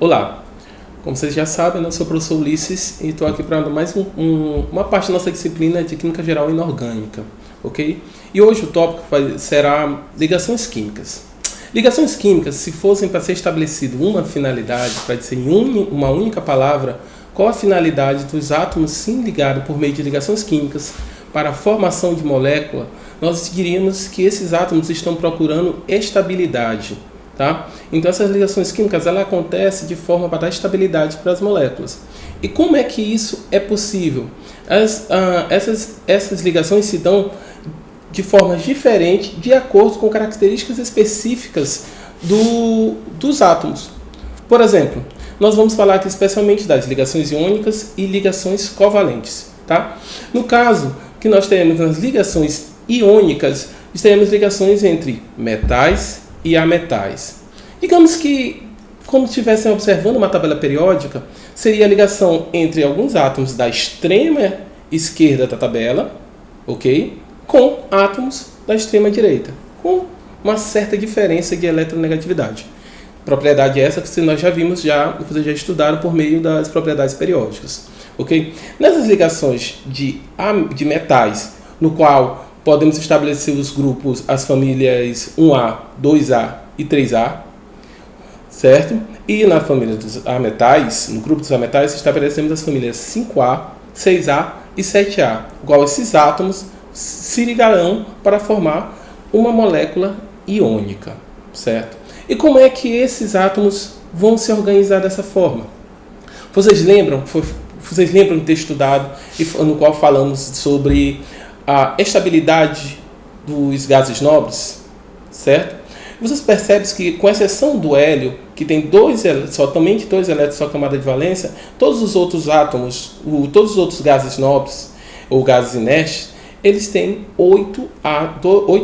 Olá, como vocês já sabem, eu sou o professor Ulisses e estou aqui para mais uma parte da nossa disciplina de Química Geral e Inorgânica, ok? E hoje o tópico será ligações químicas. Ligações químicas, se fossem para ser estabelecido uma finalidade, para dizer em uma única palavra, qual a finalidade dos átomos se ligarem por meio de ligações químicas para a formação de molécula, nós diríamos que esses átomos estão procurando estabilidade. Tá? Então essas ligações químicas ela acontecem de forma para dar estabilidade para as moléculas. E como é que isso é possível? Essas ligações se dão de formas diferentes de acordo com características específicas dos átomos. Por exemplo, nós vamos falar aqui especialmente das ligações iônicas e ligações covalentes. Tá? No caso que nós teremos nas ligações iônicas, teremos ligações entre metais e ametais. Digamos que, como estivessem observando uma tabela periódica, seria a ligação entre alguns átomos da extrema esquerda da tabela, ok? Com átomos da extrema direita, com uma certa diferença de eletronegatividade. Propriedade essa que nós já vimos, vocês já estudaram por meio das propriedades periódicas, ok? Nessas ligações de metais, no qual podemos estabelecer os grupos, as famílias 1A, 2A e 3A, certo? E na família dos ametais, no grupo dos ametais, estabelecemos as famílias 5A, 6A e 7A, igual esses átomos se ligarão para formar uma molécula iônica, certo? E como é que esses átomos vão se organizar dessa forma? Vocês lembram de ter estudado, no qual falamos sobre a estabilidade dos gases nobres, certo? Vocês percebem que, com exceção do hélio, que tem somente dois elétrons em sua camada de valência, todos os outros átomos, todos os outros gases nobres ou gases inertes, eles têm 8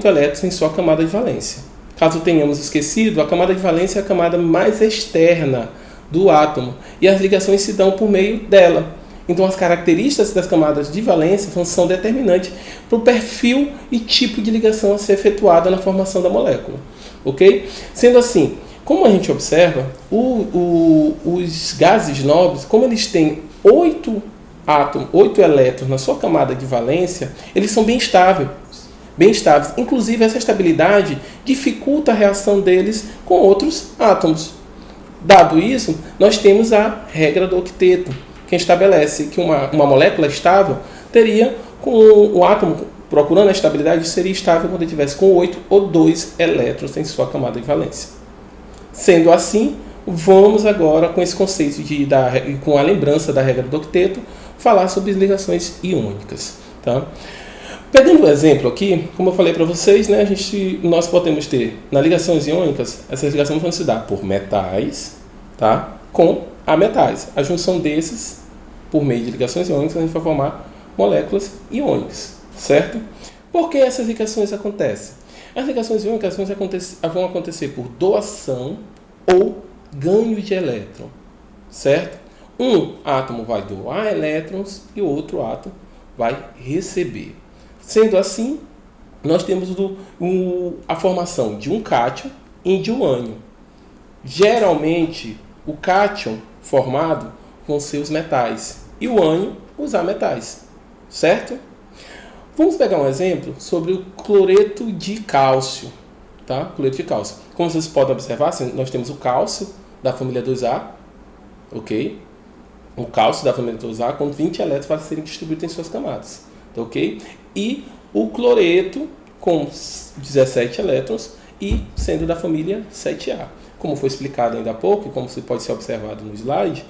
elétrons em sua camada de valência. Caso tenhamos esquecido, a camada de valência é a camada mais externa do átomo e as ligações se dão por meio dela. Então, as características das camadas de valência são determinantes para o perfil e tipo de ligação a ser efetuada na formação da molécula. Ok? Sendo assim, como a gente observa, os gases nobres, como eles têm 8 elétrons na sua camada de valência, eles são bem estáveis. Inclusive, essa estabilidade dificulta a reação deles com outros átomos. Dado isso, nós temos a regra do octeto, que estabelece que uma molécula estável teria, com o átomo procurando a estabilidade, seria estável quando ele tivesse com 8 ou 2 elétrons em sua camada de valência. Sendo assim, vamos agora, com esse conceito com a lembrança da regra do octeto, falar sobre ligações iônicas. Tá? Pegando o exemplo aqui, como eu falei para vocês, né, nós podemos ter, nas ligações iônicas, essas ligações vão se dar por metais, tá, com ametais. A junção desses, por meio de ligações iônicas, a gente vai formar moléculas iônicas, certo? Por que essas ligações acontecem? As ligações iônicas vão acontecer por doação ou ganho de elétron, certo? Um átomo vai doar elétrons e o outro átomo vai receber. Sendo assim, nós temos a formação de um cátion e de um ânion. Geralmente, o cátion formado vão ser os metais e o ânion os ametais, certo? Vamos pegar um exemplo sobre o cloreto de cálcio, tá? Cloreto de cálcio. Como vocês podem observar, nós temos o cálcio da família 2A, ok? O cálcio da família 2A com 20 elétrons para serem distribuídos em suas camadas, ok? E o cloreto com 17 elétrons e sendo da família 7A. Como foi explicado ainda há pouco, e como pode ser observado no slide,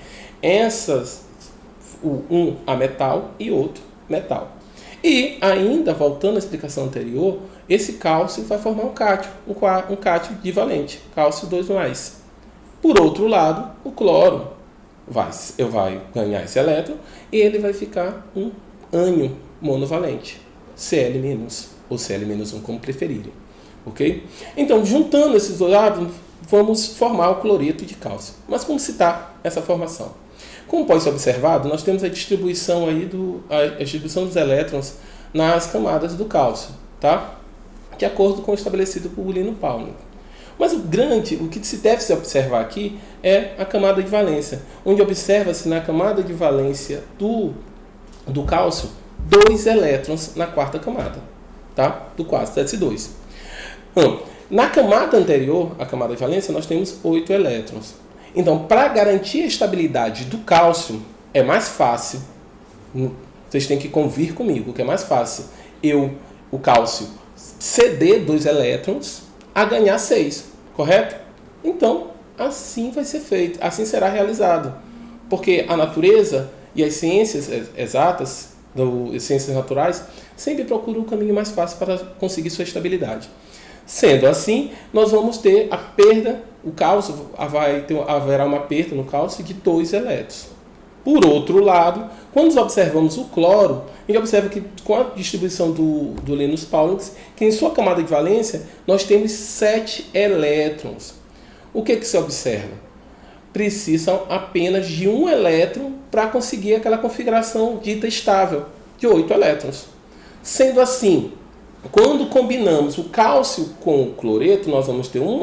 um ametal e outro metal. E ainda, voltando à explicação anterior, esse cálcio vai formar um cátion, um cátion divalente, cálcio 2+. Por outro lado, o cloro vai ganhar esse elétron e ele vai ficar um ânion monovalente, Cl- ou Cl-1, como preferirem. Ok? Então, juntando esses dois átomos, vamos formar o cloreto de cálcio. Mas como se dá essa formação? Como pode ser observado, nós temos a distribuição dos elétrons nas camadas do cálcio, tá? De acordo com o estabelecido por Lino Pauli. Mas o que se deve se observar aqui é a camada de valência, onde observa-se na camada de valência do cálcio 2 elétrons na quarta camada, tá? Do quarto S2. Na camada anterior, a camada de valência, nós temos 8 elétrons. Então, para garantir a estabilidade do cálcio, é mais fácil, vocês têm que convir comigo, que é mais fácil o cálcio ceder 2 elétrons a ganhar 6, correto? Então, assim vai ser feito, assim será realizado. Porque a natureza e as ciências exatas, as ciências naturais, sempre procuram o caminho mais fácil para conseguir sua estabilidade. Sendo assim, nós vamos ter a perda, o cálcio, haverá uma perda no cálcio de 2 elétrons. Por outro lado, quando observamos o cloro, a gente observa que com a distribuição do Linus Pauling, que em sua camada de valência, nós temos 7 elétrons. O que se observa? Precisam apenas de 1 elétron para conseguir aquela configuração dita estável, de 8 elétrons. Sendo assim, quando combinamos o cálcio com o cloreto, nós vamos ter um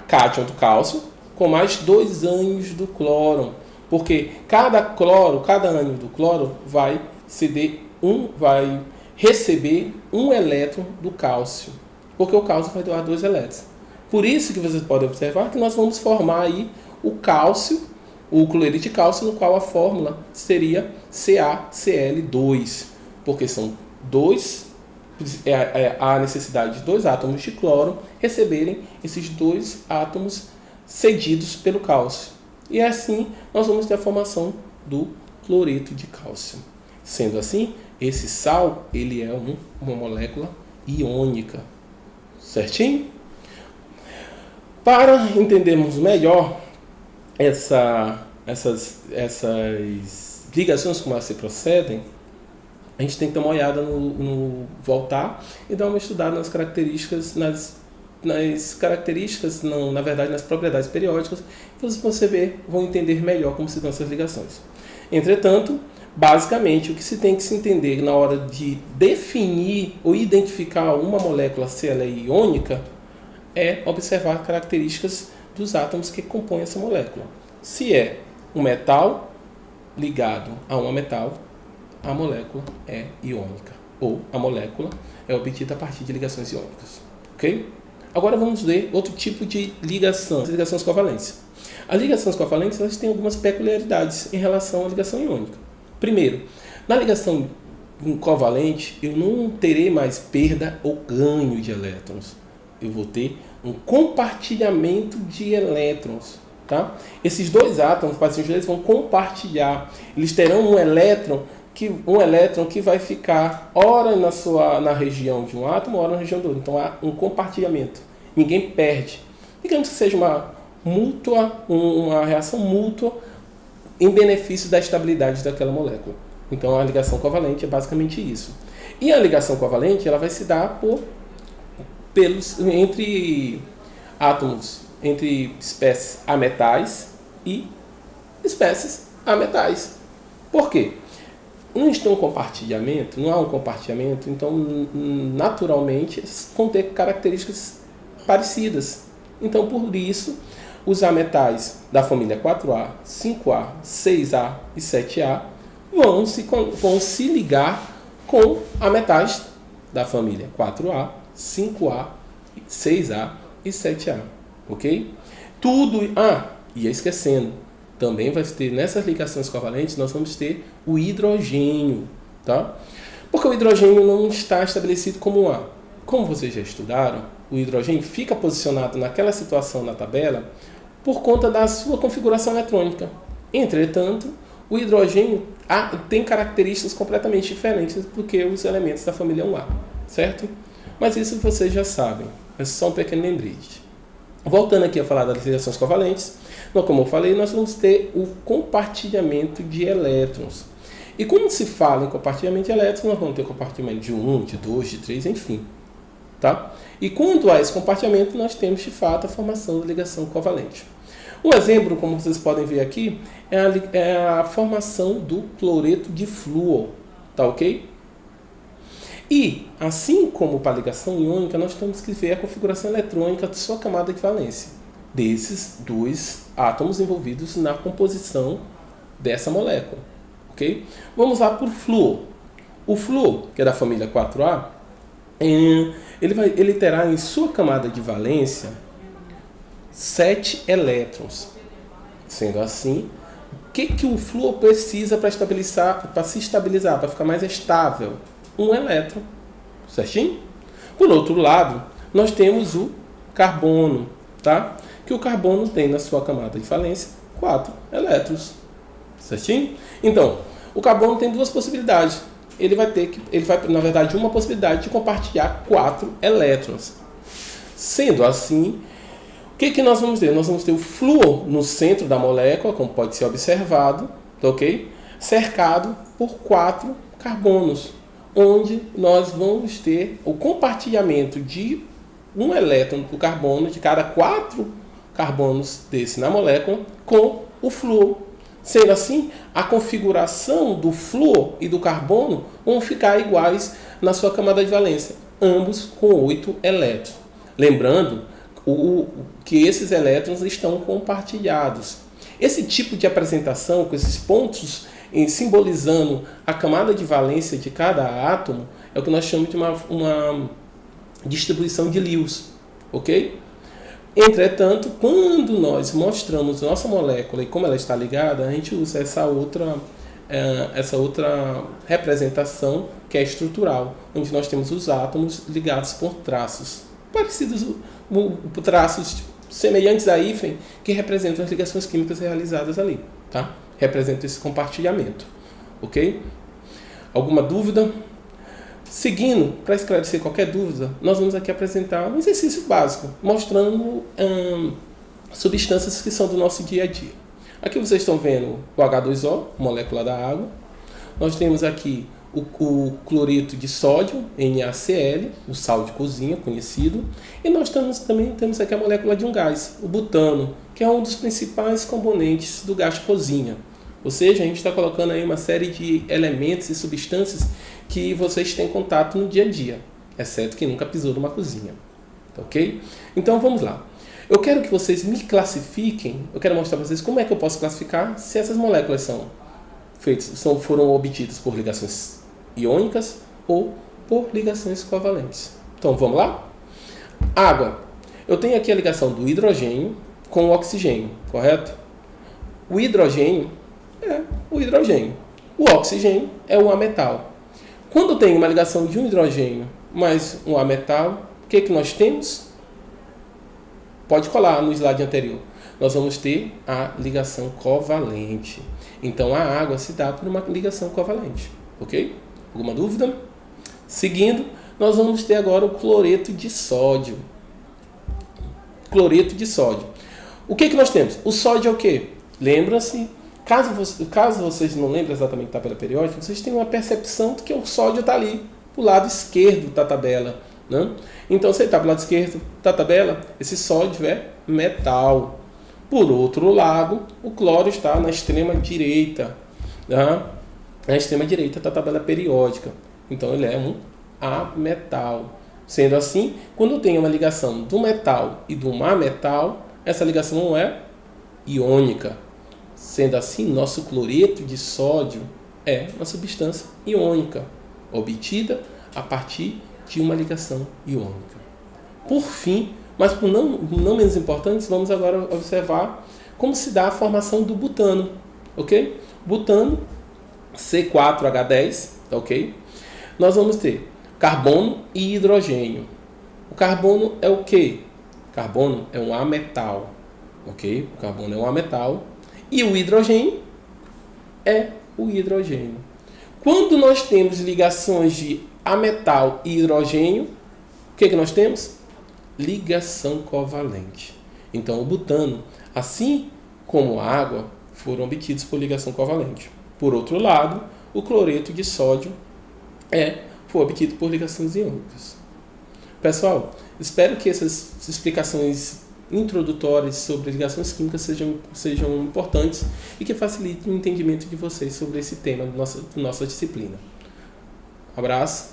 cátion do cálcio com mais 2 ânions do cloro. Porque cada ânion do cloro vai receber 1 elétron do cálcio. Porque o cálcio vai doar 2 elétrons. Por isso que vocês podem observar que nós vamos formar aí o cálcio, o cloreto de cálcio, no qual a fórmula seria CaCl2. Porque são a necessidade de 2 átomos de cloro receberem esses 2 átomos cedidos pelo cálcio. E assim nós vamos ter a formação do cloreto de cálcio. Sendo assim, esse sal ele é uma molécula iônica. Certinho? Para entendermos melhor essas ligações, como elas se procedem, a gente tem que dar uma olhada voltar e dar uma estudada nas características, nas propriedades periódicas, que vocês vão entender melhor como se dão essas ligações. Entretanto, basicamente, o que se tem que se entender na hora de definir ou identificar uma molécula se ela é iônica é observar características dos átomos que compõem essa molécula. Se é um metal ligado a um metal, a molécula é iônica, ou a molécula é obtida a partir de ligações iônicas. Ok? Agora vamos ver outro tipo de ligação, as ligações covalentes. As ligações covalentes elas têm algumas peculiaridades em relação à ligação iônica. Primeiro, na ligação covalente, eu não terei mais perda ou ganho de elétrons. Eu vou ter um compartilhamento de elétrons. Tá? Esses 2 átomos, eles vão compartilhar. Eles terão um elétron que vai ficar ora na região de um átomo, ora na região do outro. Então há um compartilhamento. Ninguém perde. Digamos que seja uma reação mútua em benefício da estabilidade daquela molécula. Então a ligação covalente é basicamente isso. E a ligação covalente ela vai se dar entre átomos, entre espécies ametais e espécies ametais. Por quê? Não há um compartilhamento, então naturalmente eles vão ter características parecidas. Então por isso os ametais da família 4A, 5A, 6A e 7A vão se ligar com ametais da família 4A, 5A, 6A e 7A. Ok? Ia esquecendo. Também vai ter, nessas ligações covalentes, nós vamos ter o hidrogênio, tá? Porque o hidrogênio não está estabelecido como um A. Como vocês já estudaram, o hidrogênio fica posicionado naquela situação na tabela por conta da sua configuração eletrônica. Entretanto, o hidrogênio tem características completamente diferentes do que os elementos da família 1A, certo? Mas isso vocês já sabem, é só um pequeno lembrete. Voltando aqui a falar das ligações covalentes, como eu falei, nós vamos ter o compartilhamento de elétrons. E quando se fala em compartilhamento de elétrons, nós vamos ter compartilhamento de 1, de 2, de 3, enfim. Tá? E quando há esse compartilhamento, nós temos de fato a formação da ligação covalente. Um exemplo, como vocês podem ver aqui, é a formação do cloreto de flúor. Tá ok? E, assim como para a ligação iônica, nós temos que ver a configuração eletrônica de sua camada de valência, desses dois átomos envolvidos na composição dessa molécula. Okay? Vamos lá para o flúor. O flúor, que é da família 4A, ele terá em sua camada de valência 7 elétrons. Sendo assim, o que o flúor precisa para se estabilizar, para ficar mais estável? Um elétron, certinho? Por outro lado, nós temos o carbono, tá? Que o carbono tem na sua camada de valência 4 elétrons, certinho? Então, o carbono tem duas possibilidades. Ele vai, na verdade, uma possibilidade de compartilhar 4 elétrons. Sendo assim, o que nós vamos ter? Nós vamos ter o flúor no centro da molécula, como pode ser observado, ok? Cercado por 4 carbonos, onde nós vamos ter o compartilhamento de um elétron do carbono, de cada 4 carbonos desse na molécula, com o flúor. Sendo assim, a configuração do flúor e do carbono vão ficar iguais na sua camada de valência, ambos com 8 elétrons. Lembrando que esses elétrons estão compartilhados. Esse tipo de apresentação, com esses pontos simbolizando a camada de valência de cada átomo, é o que nós chamamos de uma distribuição de Lewis, ok? Entretanto, quando nós mostramos nossa molécula e como ela está ligada, a gente usa essa outra representação que é estrutural, onde nós temos os átomos ligados por traços parecidos, traços semelhantes a hífen, que representam as ligações químicas realizadas ali, tá? Representam esse compartilhamento, ok? Alguma dúvida? Seguindo, para esclarecer qualquer dúvida, nós vamos aqui apresentar um exercício básico, mostrando substâncias que são do nosso dia a dia. Aqui vocês estão vendo o H2O, molécula da água. Nós temos aqui o cloreto de sódio, NaCl, o sal de cozinha conhecido. E nós também temos aqui a molécula de um gás, o butano, que é um dos principais componentes do gás de cozinha. Ou seja, a gente está colocando aí uma série de elementos e substâncias que vocês têm contato no dia a dia, exceto quem nunca pisou numa cozinha, ok? Então vamos lá. Eu quero que vocês me classifiquem, eu quero mostrar para vocês como é que eu posso classificar se essas moléculas foram obtidas por ligações iônicas ou por ligações covalentes. Então vamos lá? Água. Eu tenho aqui a ligação do hidrogênio com o oxigênio, correto? O hidrogênio é o hidrogênio. O oxigênio é o ametal. Quando tem uma ligação de um hidrogênio mais um ametal, o que nós temos? Pode colar no slide anterior. Nós vamos ter a ligação covalente. Então, a água se dá por uma ligação covalente. Ok? Alguma dúvida? Seguindo, nós vamos ter agora o cloreto de sódio. Cloreto de sódio. O que nós temos? O sódio é o quê? Lembra-se, caso vocês não lembrem exatamente da tabela periódica, vocês têm uma percepção de que o sódio está ali, do lado esquerdo da tabela. Né? Então, se ele está do lado esquerdo da tabela, esse sódio é metal. Por outro lado, o cloro está na extrema direita. Né? Na extrema direita da tabela periódica. Então, ele é um ametal. Sendo assim, quando tem uma ligação do metal e do ametal, essa ligação não é iônica. Sendo assim, nosso cloreto de sódio é uma substância iônica, obtida a partir de uma ligação iônica. Por fim, mas por não menos importante, vamos agora observar como se dá a formação do butano. Ok? Butano, C4H10, ok? Nós vamos ter carbono e hidrogênio. O carbono é o quê? O carbono é um ametal. Ok? O carbono é um ametal. E o hidrogênio é o hidrogênio. Quando nós temos ligações de ametal e hidrogênio, o que nós temos? Ligação covalente. Então, o butano, assim como a água, foram obtidos por ligação covalente. Por outro lado, o cloreto de sódio foi obtido por ligações iônicas. Pessoal, espero que essas explicações introdutórias sobre ligações químicas sejam importantes e que facilitem o entendimento de vocês sobre esse tema da nossa disciplina. Abraço.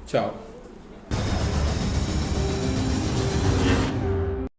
Tchau.